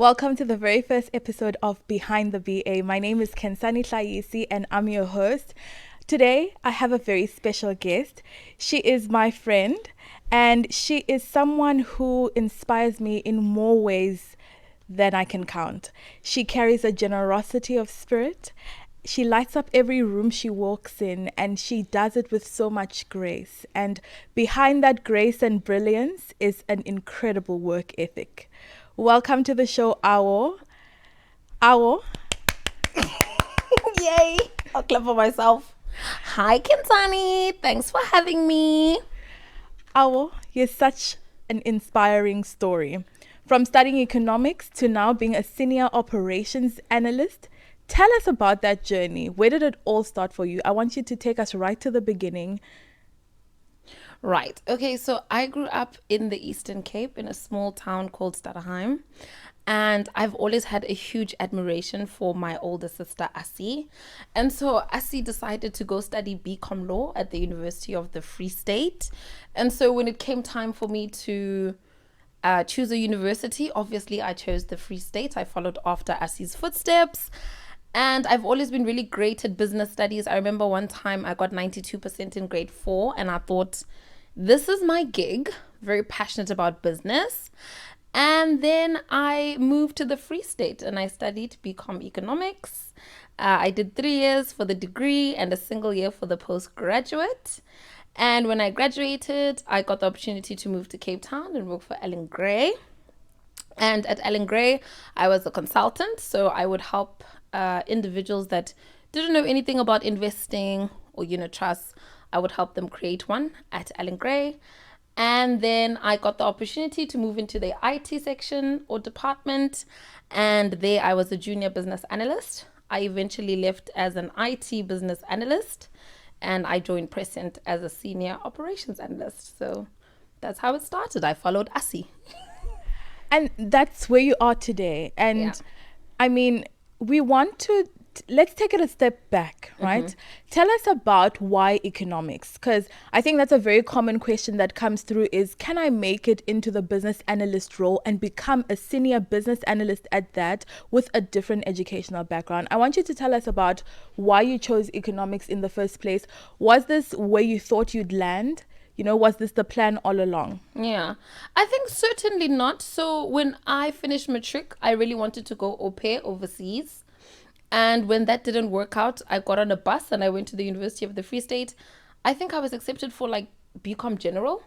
Welcome to the very first episode of Behind the BA. My name is Kensani Tlayisi and I'm your host. Today, I have a very special guest. She is my friend and she is someone who inspires me in more ways than I can count. She carries a generosity of spirit. She lights up every room she walks in and she does it with so much grace. And behind that grace and brilliance is an incredible work ethic. Welcome to the show, Awo. Awo. Yay! I'll clap for myself. Hi, Kintani. Thanks for having me. Awo, you're such an inspiring story. From studying economics to now being a senior operations analyst, tell us about that journey. Where did it all start for you? I want you to take us right to the beginning. Right. Okay, so I grew up in the Eastern Cape in a small town called Stadheim. And I've always had a huge admiration for my older sister, Assie. And so Assie decided to go study BCom law at the University of the Free State. And so when it came time for me to choose a university, obviously I chose the Free State. I followed after Assie's footsteps. And I've always been really great at business studies. I remember one time I got 92% in grade 4 and I thought, this is my gig. Very passionate about business. And then I moved to the Free State and I studied BCom economics. I did 3 years for the degree and a single year for the postgraduate. And when I graduated, I got the opportunity to move to Cape Town and work for Allen Gray. And at Allen Gray, I was a consultant. So I would help individuals that didn't know anything about investing or unit trusts. I would help them create one at Allen Gray. And then I got the opportunity to move into the IT section or department. And there I was a junior business analyst. I eventually left as an IT business analyst. And I joined Prescient as a senior operations analyst. So that's how it started. I followed Assie. And that's where you are today. And Yeah. I mean, let's take it a step back, right? Tell us about why economics, because I think that's a very common question that comes through is, can I make it into the business analyst role and become a senior business analyst at that with a different educational background? I want you to tell us about why you chose economics in the first place. Was this where you thought you'd land? Was this the plan all along? Yeah, I think certainly not. So when I finished matric, I really wanted to go au pair overseas. And when that didn't work out, I got on a bus and I went to the University of the Free State. I think I was accepted for like BCom General.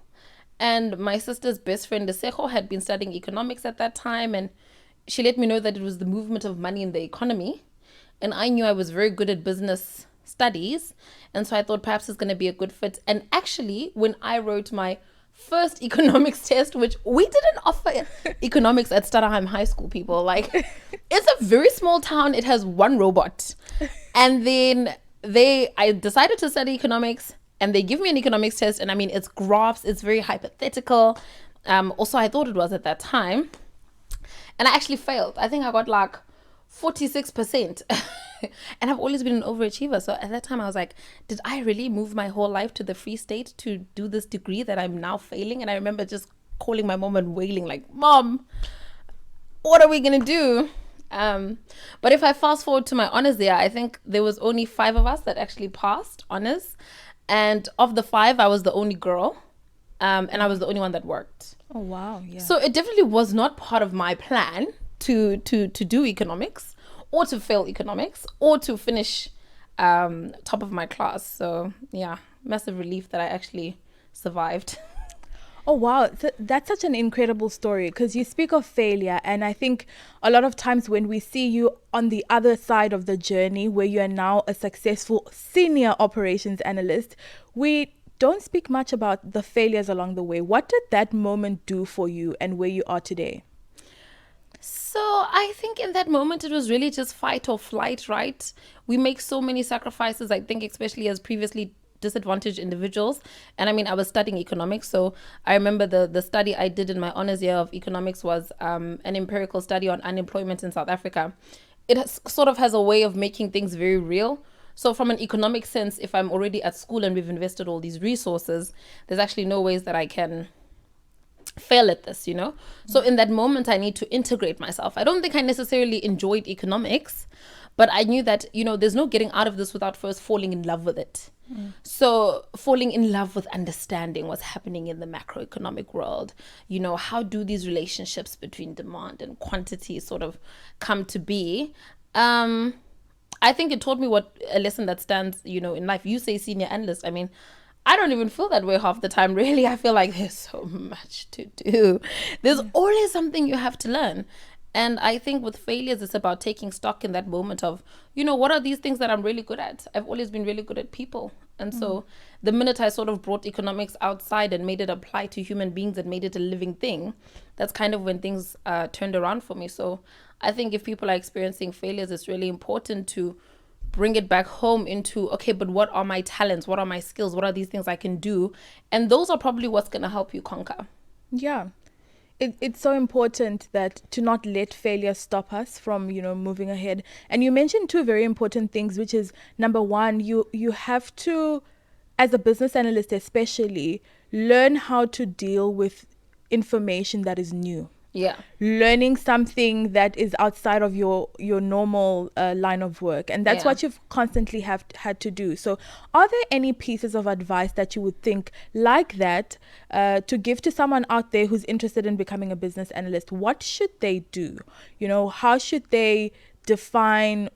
And my sister's best friend, Lesego, had been studying economics at that time. And she let me know that it was the movement of money in the economy. And I knew I was very good at business studies. And so I thought perhaps it's going to be a good fit. And actually, when I wrote my first economics test, which we didn't offer economics at Stadheim High School, people. Like, it's a very small town. It has one robot. And then I decided to study economics and they give me an economics test. And I mean, it's graphs. It's very hypothetical. Also, I thought it was at that time. And I actually failed. I think I got like 46%. And I've always been an overachiever. So at that time I was like, did I really move my whole life to the Free State to do this degree that I'm now failing? And I remember just calling my mom and wailing like, Mom, what are we going to do? But if I fast forward to my honors there, I think there was only 5 of us that actually passed honors. And of the 5, I was the only girl. And I was the only one that worked. Oh, wow. Yeah. So it definitely was not part of my plan to do economics or to fail economics or to finish top of my class. So yeah, massive relief that I actually survived. Oh, wow. That's such an incredible story because you speak of failure. And I think a lot of times when we see you on the other side of the journey where you are now a successful senior operations analyst, we don't speak much about the failures along the way. What did that moment do for you and where you are today? So I think in that moment, it was really just fight or flight, right? We make so many sacrifices, I think, especially as previously disadvantaged individuals. And I mean, I was studying economics. So I remember the study I did in my honors year of economics was an empirical study on unemployment in South Africa. It sort of has a way of making things very real. So from an economic sense, if I'm already at school and we've invested all these resources, there's actually no ways that I can fail at this, you know? So in that moment, I need to integrate myself. I don't think I necessarily enjoyed economics, but I knew that, you know, there's no getting out of this without first falling in love with it. So falling in love with understanding what's happening in the macroeconomic world, you know, how do these relationships between demand and quantity sort of come to be? I think it taught me what a lesson that stands, you know, in life. You say senior analyst. I mean, I don't even feel that way half the time, really. I feel like there's so much to do. There's always something you have to learn. And I think with failures, it's about taking stock in that moment of, you know, what are these things that I'm really good at? I've always been really good at people. And so the minute I sort of brought economics outside and made it apply to human beings and made it a living thing, that's kind of when things turned around for me. So I think if people are experiencing failures, it's really important to bring it back home into, okay, but what are my talents? What are my skills? What are these things I can do? And those are probably what's going to help you conquer. Yeah. It's so important that to not let failure stop us from, you know, moving ahead. And you mentioned two very important things, which is number one, you have to, as a business analyst especially, learn how to deal with information that is new. Yeah. Learning something that is outside of your normal line of work, and that's Yeah. what you've constantly have had to do. So are there any pieces of advice that you would think like that to give to someone out there who's interested in becoming a business analyst? What should they do? You know, how should they define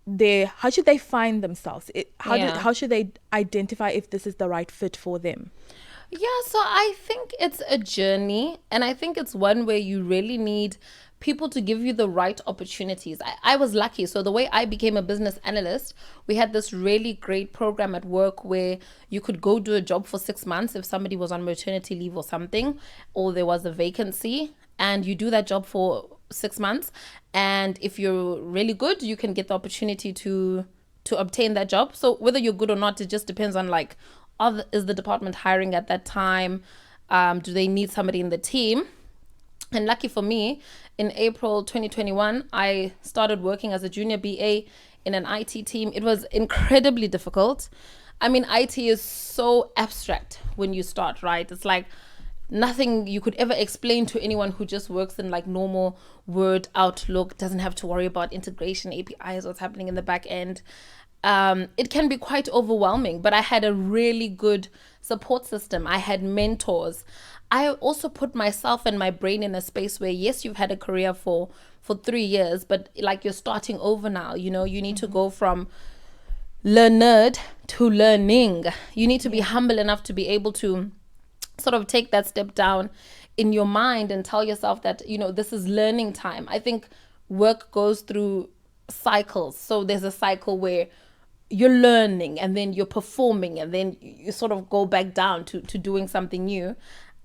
how should they find themselves? How should they identify if this is the right fit for them? Yeah, so I think it's a journey, and I think it's one where you really need people to give you the right opportunities. I was lucky. So the way I became a business analyst, we had this really great program at work where you could go do a job for 6 months if somebody was on maternity leave or something, or there was a vacancy, and you do that job for 6 months. And if you're really good, you can get the opportunity to obtain that job. So whether you're good or not, it just depends on like, is the department hiring at that time? Do they need somebody in the team? And lucky for me, in April 2021, I started working as a junior BA in an IT team. It was incredibly difficult. I mean, IT is so abstract when you start, right? It's like nothing you could ever explain to anyone who just works in like normal Word, Outlook, doesn't have to worry about integration, APIs, what's happening in the back end. It can be quite overwhelming, but I had a really good support system. I had mentors. I also put myself and my brain in a space where, yes, you've had a career for 3 years, but like you're starting over now, you know, you need to go from learned to learning. You need to be humble enough to be able to sort of take that step down in your mind and tell yourself that, you know, this is learning time. I think work goes through cycles. So there's a cycle where you're learning and then you're performing and then you sort of go back down to doing something new.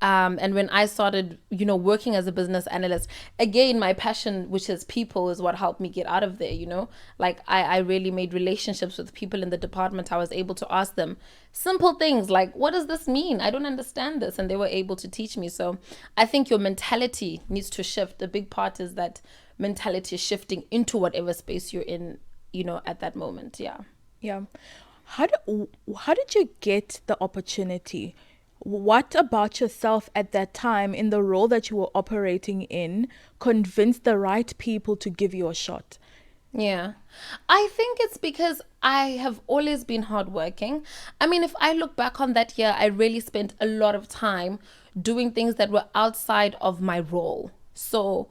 And when I started, you know, working as a business analyst, again, my passion, which is people, is what helped me get out of there, you know. Like I really made relationships with people in the department. I was able to ask them simple things like, what does this mean? I don't understand this. And they were able to teach me. So I think your mentality needs to shift. The big part is that mentality is shifting into whatever space you're in, you know, at that moment. Yeah. Yeah. How did you get the opportunity? What about yourself at that time in the role that you were operating in convinced the right people to give you a shot? Yeah. I think it's because I have always been hardworking. I mean, if I look back on that year, I really spent a lot of time doing things that were outside of my role. So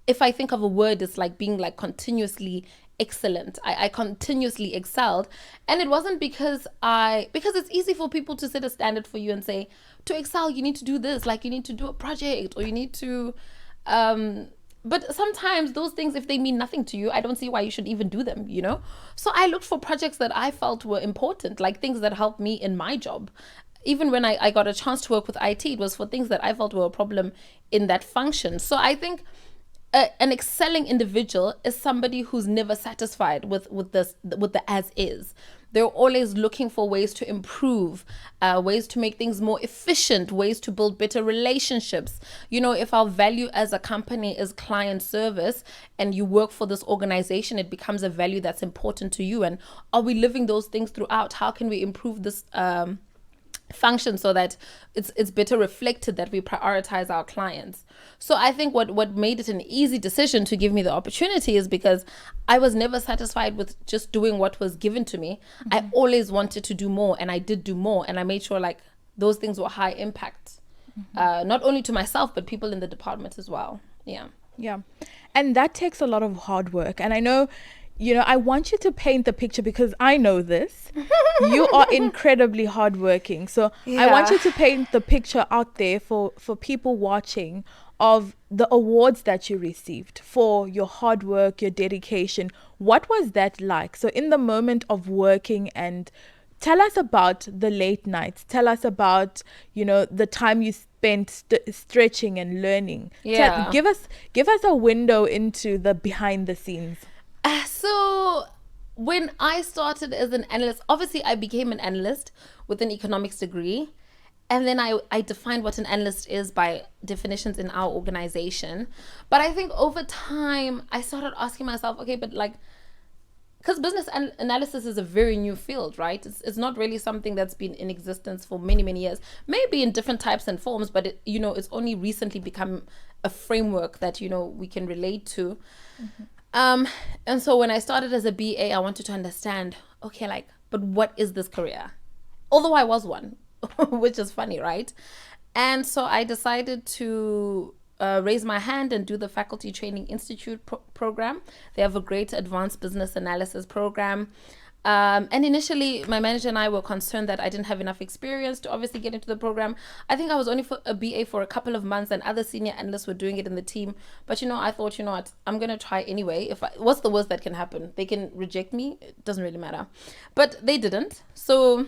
if I think of a word, it's like being like continuously excellent. I continuously excelled. And it wasn't because it's easy for people to set a standard for you and say, to excel, you need to do this, like you need to do a project or you need to, but sometimes those things, if they mean nothing to you, I don't see why you should even do them, you know? So I looked for projects that I felt were important, like things that helped me in my job. Even when I got a chance to work with IT, it was for things that I felt were a problem in that function. So I think an excelling individual is somebody who's never satisfied with the as is. They're always looking for ways to improve, ways to make things more efficient, ways to build better relationships. You know, if our value as a company is client service and you work for this organization, it becomes a value that's important to you. And are we living those things throughout? How can we improve this function so that it's better reflected that we prioritize our clients. So I think what made it an easy decision to give me the opportunity is because I was never satisfied with just doing what was given to me. I always wanted to do more, and I did do more, and I made sure like those things were high impact, not only to myself but people in the department as well. Yeah. And that takes a lot of hard work. And I know, I want you to paint the picture because I know this. You are incredibly hardworking. So I want you to paint the picture out there for people watching of the awards that you received for your hard work, your dedication. What was that like? So in the moment of working, and tell us about the late nights. Tell us about, the time you spent stretching and learning. Give us a window into the behind the scenes. So when I started as an analyst, obviously I became an analyst with an economics degree. And then I defined what an analyst is by definitions in our organization. But I think over time, I started asking myself, okay, but like, because business analysis is a very new field, right? It's not really something that's been in existence for many, many years, maybe in different types and forms, but it's only recently become a framework that, we can relate to. And so when I started as a BA, I wanted to understand, okay, like, but what is this career? Although I was one, which is funny, right? And so I decided to raise my hand and do the Faculty Training Institute program. They have a great advanced business analysis program. And initially, my manager and I were concerned that I didn't have enough experience to obviously get into the program. I think I was only a BA for a couple of months, and other senior analysts were doing it in the team. But, I thought, what, I'm going to try anyway. What's the worst that can happen? They can reject me. It doesn't really matter. But they didn't. So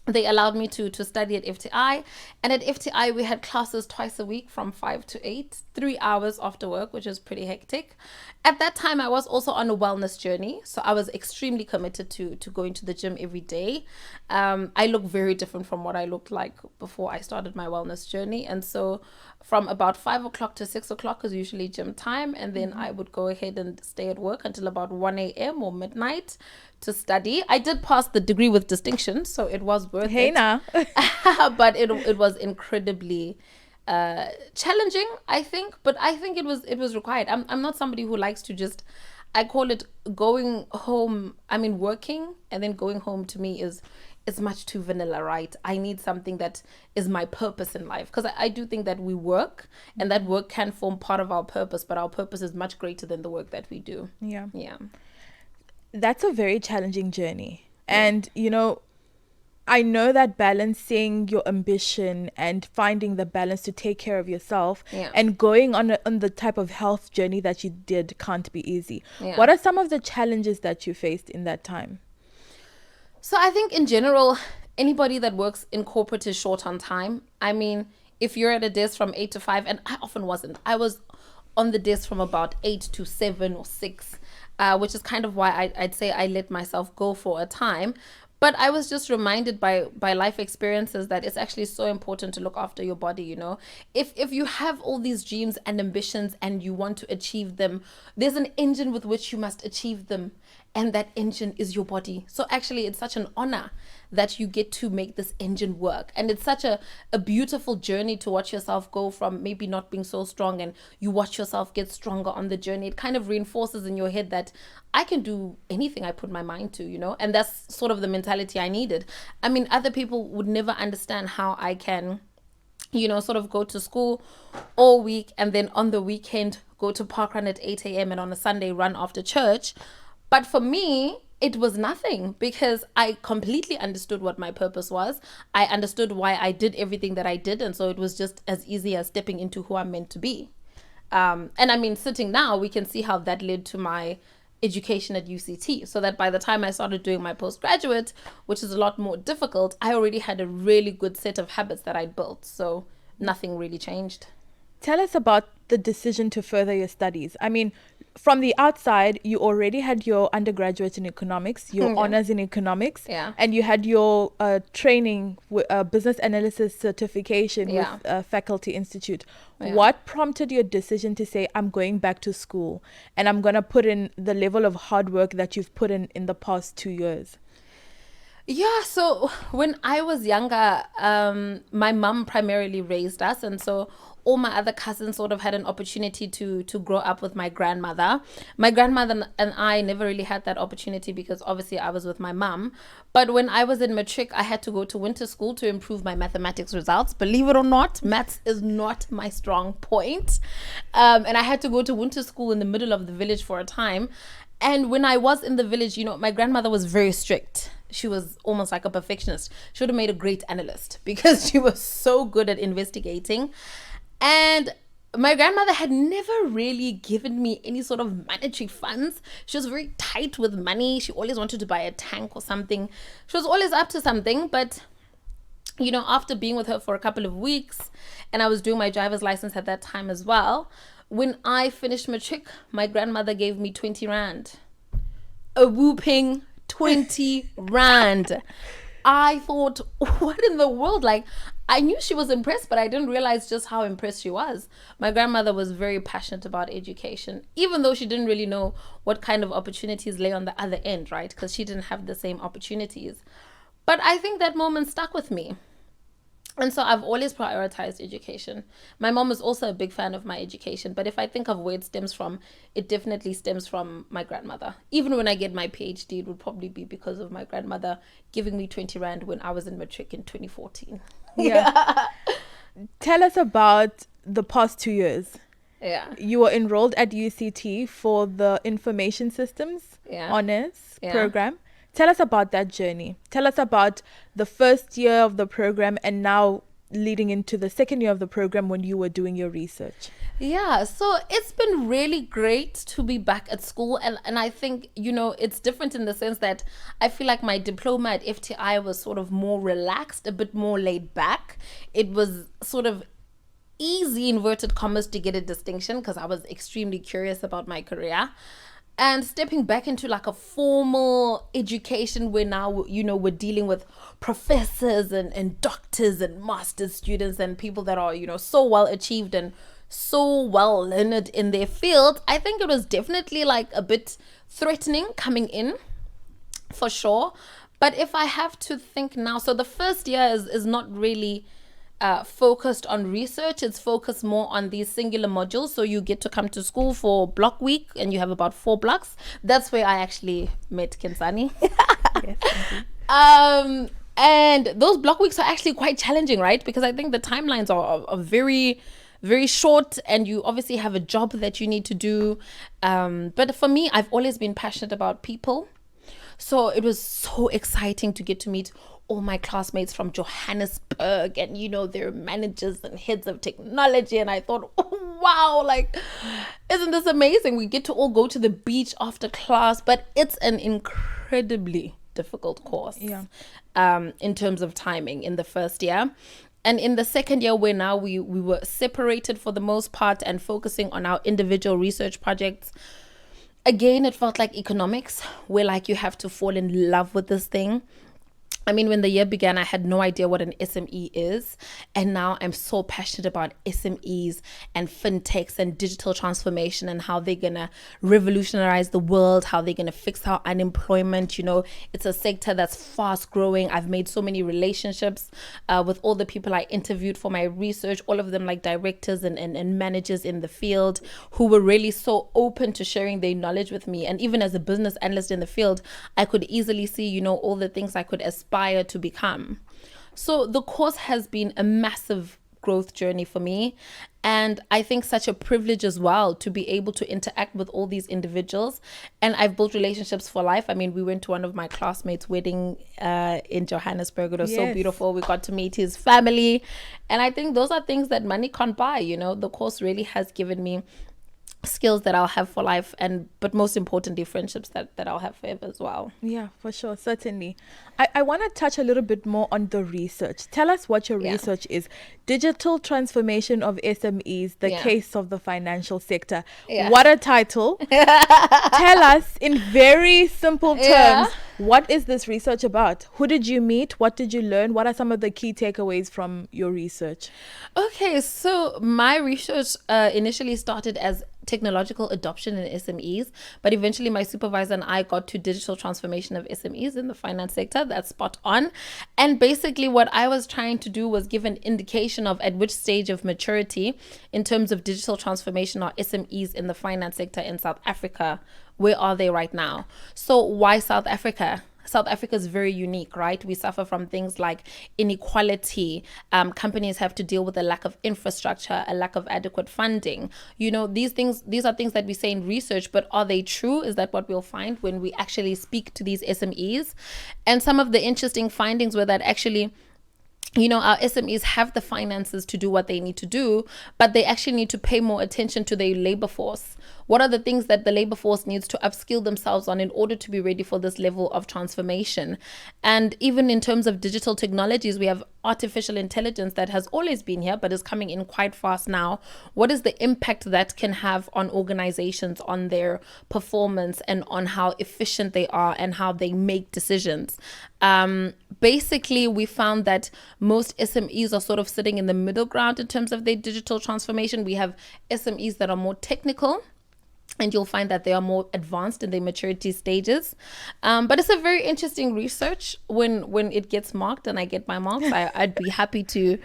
they allowed me to study at FTI. And at FTI, we had classes twice a week from 5 to 8, 3 hours after work, which is pretty hectic. At that time, I was also on a wellness journey. So I was extremely committed to going to the gym every day. I look very different from what I looked like before I started my wellness journey. And so from about 5 o'clock to 6 o'clock is usually gym time. And then I would go ahead and stay at work until about 1 a.m. or midnight to study. I did pass the degree with distinction, so it was worth it. Now. But it was incredibly challenging, I think. But I think it was required. I'm not somebody who likes to just, I call it going home. I mean, working and then going home to me is much too vanilla, right? I need something that is my purpose in life, because I do think that we work and that work can form part of our purpose, but our purpose is much greater than the work that we do. Yeah. That's a very challenging journey. And, I know that balancing your ambition and finding the balance to take care of yourself and going on the type of health journey that you did can't be easy. What are some of the challenges that you faced in that time? So I think in general, anybody that works in corporate is short on time. I mean, if you're at a desk from 8 to 5, and I often wasn't. I was on the desk from about 8 to 7 or 6. Which is kind of why I'd say I let myself go for a time. But I was just reminded by life experiences that it's actually so important to look after your body, If you have all these dreams and ambitions and you want to achieve them, there's an engine with which you must achieve them. And that engine is your body. So actually, it's such an honor that you get to make this engine work. And it's such a beautiful journey to watch yourself go from maybe not being so strong, and you watch yourself get stronger on the journey. It kind of reinforces in your head that I can do anything I put my mind to, and that's sort of the mentality I needed. I mean, other people would never understand how I can, sort of go to school all week and then on the weekend go to park run at 8 a.m. and on a Sunday run after church. But for me, it was nothing, because I completely understood what my purpose was. I understood why I did everything that I did. And so it was just as easy as stepping into who I'm meant to be. And I mean, sitting now, we can see how that led to my education at UCT. So that by the time I started doing my postgraduate, which is a lot more difficult, I already had a really good set of habits that I'd built. So nothing really changed. Tell us about the decision to further your studies. I mean, from the outside, you already had your undergraduate in economics, your honors in economics, and you had your training, business analysis certification with Faculty Institute. What prompted your decision to say, I'm going back to school and I'm going to put in the level of hard work that you've put in the past 2 years? Yeah, so when I was younger, my mum primarily raised us, and so all my other cousins sort of had an opportunity to grow up with my grandmother. My grandmother and I never really had that opportunity because obviously I was with my mum. But when I was in matric, I had to go to winter school to improve my mathematics results. Believe it or not, maths is not my strong point, and I had to go to winter school in the middle of the village for a time. And when I was in the village, my grandmother was very strict. She was almost like a perfectionist. She would have made a great analyst because she was so good at investigating. And my grandmother had never really given me any sort of monetary funds. She was very tight with money. She always wanted to buy a tank or something. She was always up to something. But, after being with her for a couple of weeks, and I was doing my driver's license at that time as well, when I finished matric, my grandmother gave me 20 rand. A whooping 20 rand. I thought, what in the world? Like, I knew she was impressed, but I didn't realize just how impressed she was. My grandmother was very passionate about education, even though she didn't really know what kind of opportunities lay on the other end, right? Because she didn't have the same opportunities. But I think that moment stuck with me. And so I've always prioritized education. My mom is also a big fan of my education, but if I think of where it stems from, it definitely stems from my grandmother. Even when I get my PhD, it would probably be because of my grandmother giving me 20 rand when I was in matric in 2014. Yeah. Tell us about the past 2 years. Yeah. You were enrolled at UCT for the Information Systems Honors program. Tell us about that journey. Tell us about the first year of the program and now leading into the second year of the program when you were doing your research. Yeah, so it's been really great to be back at school. And I think, it's different in the sense that I feel like my diploma at FTI was sort of more relaxed, a bit more laid back. It was sort of easy, inverted commas, to get a distinction because I was extremely curious about my career. And stepping back into like a formal education where now, we're dealing with professors and doctors and master's students and people that are, so well achieved and so well learned in their field. I think it was definitely like a bit threatening coming in, for sure. But if I have to think now, so the first year is not really focused on research. It's focused more on these singular modules. So you get to come to school for block week and you have about 4 blocks. That's where I actually met Kensani. Yes, and those block weeks are actually quite challenging, right? Because I think the timelines are very, very short and you obviously have a job that you need to do. But for me, I've always been passionate about people. So it was so exciting to get to meet all my classmates from Johannesburg and, their managers and heads of technology. And I thought, oh, wow, like, isn't this amazing? We get to all go to the beach after class, but it's an incredibly difficult course in terms of timing in the first year. And in the second year, where now we were separated for the most part and focusing on our individual research projects, again, it felt like economics, where like you have to fall in love with this thing. I mean, when the year began, I had no idea what an SME is. And now I'm so passionate about SMEs and fintechs and digital transformation and how they're going to revolutionize the world, how they're going to fix our unemployment. It's a sector that's fast growing. I've made so many relationships with all the people I interviewed for my research, all of them like directors and managers in the field who were really so open to sharing their knowledge with me. And even as a business analyst in the field, I could easily see, all the things I could aspire to become. So the course has been a massive growth journey for me, and I think such a privilege as well to be able to interact with all these individuals. And I've built relationships for life. I mean, we went to one of my classmates' wedding in Johannesburg. It was so beautiful. We got to meet his family, and I think those are things that money can't buy. The course really has given me skills that I'll have for life, but most importantly, friendships that I'll have forever as well. Yeah, for sure, certainly. I want to touch a little bit more on the research. Tell us what your research is. Digital transformation of SMEs, the case of the financial sector. What a title. Tell us in very simple terms, what is this research about? Who did you meet? What did you learn? What are some of the key takeaways from your research? Okay, so my research initially started as technological adoption in SMEs, but eventually my supervisor and I got to digital transformation of SMEs in the finance sector. That's spot on. And basically what I was trying to do was give an indication of at which stage of maturity in terms of digital transformation are SMEs in the finance sector in South Africa. Where are they right now? So why South Africa? South Africa is very unique, right? We suffer from things like inequality. Companies have to deal with a lack of infrastructure, a lack of adequate funding. These are things that we say in research, but are they true? Is that what we'll find when we actually speak to these SMEs? And some of the interesting findings were that actually, our SMEs have the finances to do what they need to do, but they actually need to pay more attention to their labor force. What are the things that the labor force needs to upskill themselves on in order to be ready for this level of transformation? And even in terms of digital technologies, we have artificial intelligence that has always been here, but is coming in quite fast now. What is the impact that can have on organizations, on their performance, and on how efficient they are and how they make decisions? Basically, we found that most SMEs are sort of sitting in the middle ground in terms of their digital transformation. We have SMEs that are more technical, and you'll find that they are more advanced in their maturity stages. But it's a very interesting research. When it gets marked and I get my marks, I'd be happy to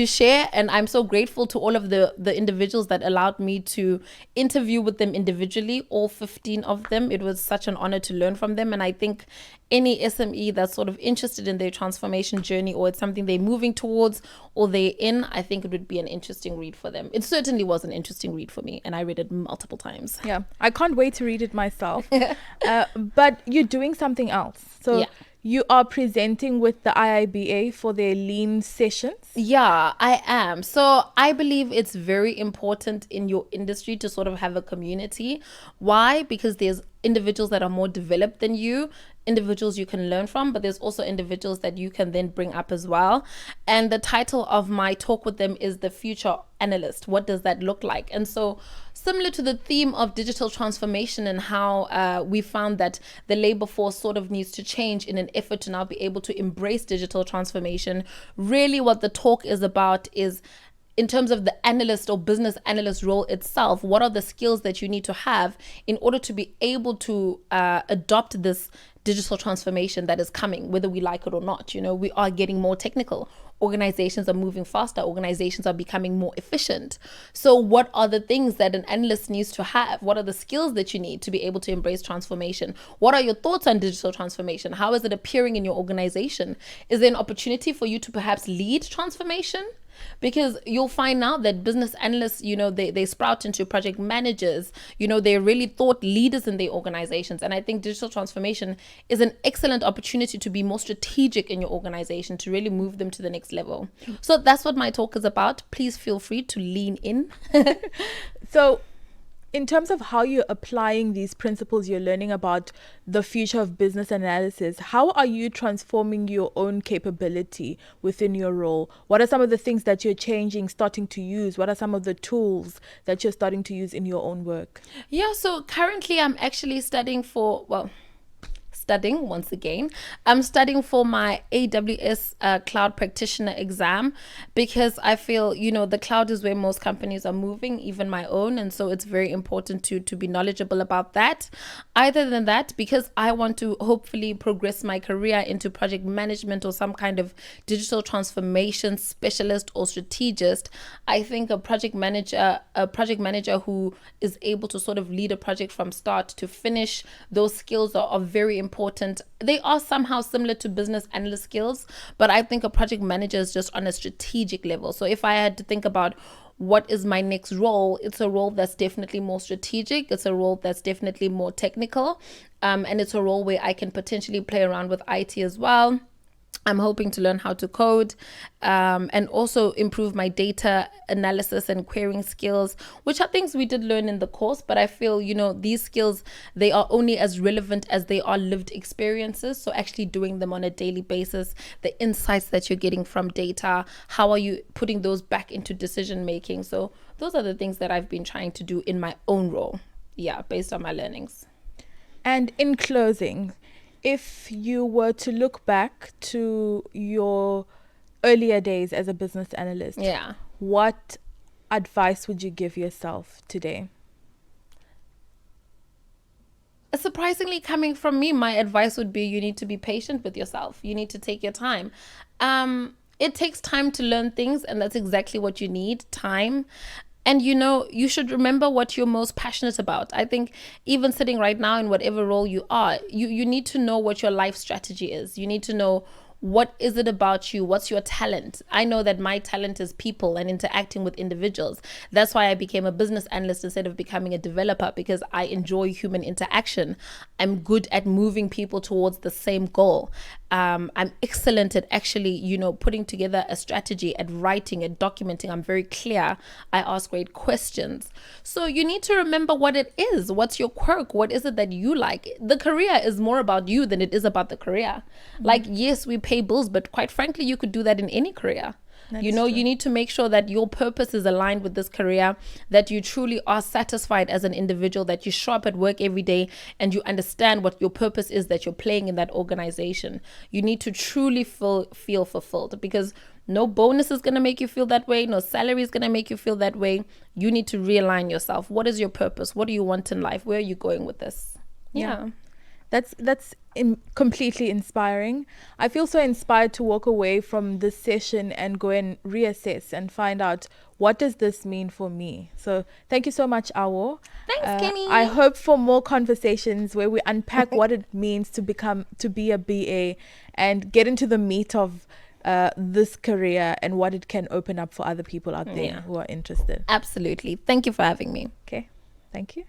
share. And I'm so grateful to all of the individuals that allowed me to interview with them individually, all 15 of them. It was such an honor to learn from them. And I think any SME that's sort of interested in their transformation journey, or it's something they're moving towards or they're in, I think it would be an interesting read for them. It certainly was an interesting read for me, and I read it multiple times. Yeah, I can't wait to read it myself. But you're doing something else. So you are presenting with the IIBA for their lean sessions? Yeah, I am. So I believe it's very important in your industry to sort of have a community. Why? Because there's individuals that are more developed than you, individuals you can learn from, but there's also individuals that you can then bring up as well. And the title of my talk with them is The Future Analyst. What does that look like? And so similar to the theme of digital transformation and how we found that the labor force sort of needs to change in an effort to now be able to embrace digital transformation, really what the talk is about is, in terms of the analyst or business analyst role itself, what are the skills that you need to have in order to be able to adopt this digital transformation that is coming, whether we like it or not? We are getting more technical. Organizations are moving faster. Organizations are becoming more efficient. So what are the things that an analyst needs to have? What are the skills that you need to be able to embrace transformation? What are your thoughts on digital transformation? How is it appearing in your organization? Is there an opportunity for you to perhaps lead transformation? Because you'll find now that business analysts, they sprout into project managers, they're really thought leaders in their organizations. And I think digital transformation is an excellent opportunity to be more strategic in your organization, to really move them to the next level. So that's what my talk is about. Please feel free to lean in. So in terms of how you're applying these principles you're learning about the future of business analysis, how are you transforming your own capability within your role? What are some of the things that you're starting to use? What are some of the tools that you're starting to use in your own work? Yeah, so currently I'm actually studying for my AWS cloud practitioner exam, because I feel, the cloud is where most companies are moving, even my own. And so it's very important to be knowledgeable about that. Other than that, because I want to hopefully progress my career into project management or some kind of digital transformation specialist or strategist, I think a project manager who is able to sort of lead a project from start to finish, those skills are very important. They are somehow similar to business analyst skills, but I think a project manager is just on a strategic level. So if I had to think about what is my next role, it's a role that's definitely more strategic. It's a role that's definitely more technical. And it's a role where I can potentially play around with IT as well. I'm hoping to learn how to code and also improve my data analysis and querying skills, which are things we did learn in the course. But I feel, these skills, they are only as relevant as they are lived experiences. So actually doing them on a daily basis, the insights that you're getting from data, how are you putting those back into decision making? So those are the things that I've been trying to do in my own role. Yeah, based on my learnings. And in closing, if you were to look back to your earlier days as a business analyst, what advice would you give yourself today? Surprisingly, coming from me, my advice would be you need to be patient with yourself. You need to take your time. It takes time to learn things, and that's exactly what you need, time. And you should remember what you're most passionate about. I think even sitting right now in whatever role you are, you need to know what your life strategy is. You need to know, what is it about you? What's your talent? I know that my talent is people and interacting with individuals. That's why I became a business analyst instead of becoming a developer, because I enjoy human interaction. I'm good at moving people towards the same goal. I'm excellent at actually, putting together a strategy, at writing, at documenting. I'm very clear. I ask great questions. So you need to remember what it is. What's your quirk? What is it that you like? The career is more about you than it is about the career. Like, yes, we pay bills, but quite frankly, you could do that in any career. That's you true. need to make sure that your purpose is aligned with this career, that you truly are satisfied as an individual, that you show up at work every day and you understand what your purpose is that you're playing in that organization. You need to truly feel fulfilled, because no bonus is going to make you feel that way. No salary is going to make you feel that way. You need to realign yourself. What is your purpose? What do you want in life? Where are you going with this? Yeah. That's completely inspiring. I feel so inspired to walk away from this session and go and reassess and find out, what does this mean for me? So thank you so much, Awo. Thanks, Kenny. I hope for more conversations where we unpack what it means to be a BA and get into the meat of this career and what it can open up for other people out there who are interested. Absolutely. Thank you for having me. Okay. Thank you.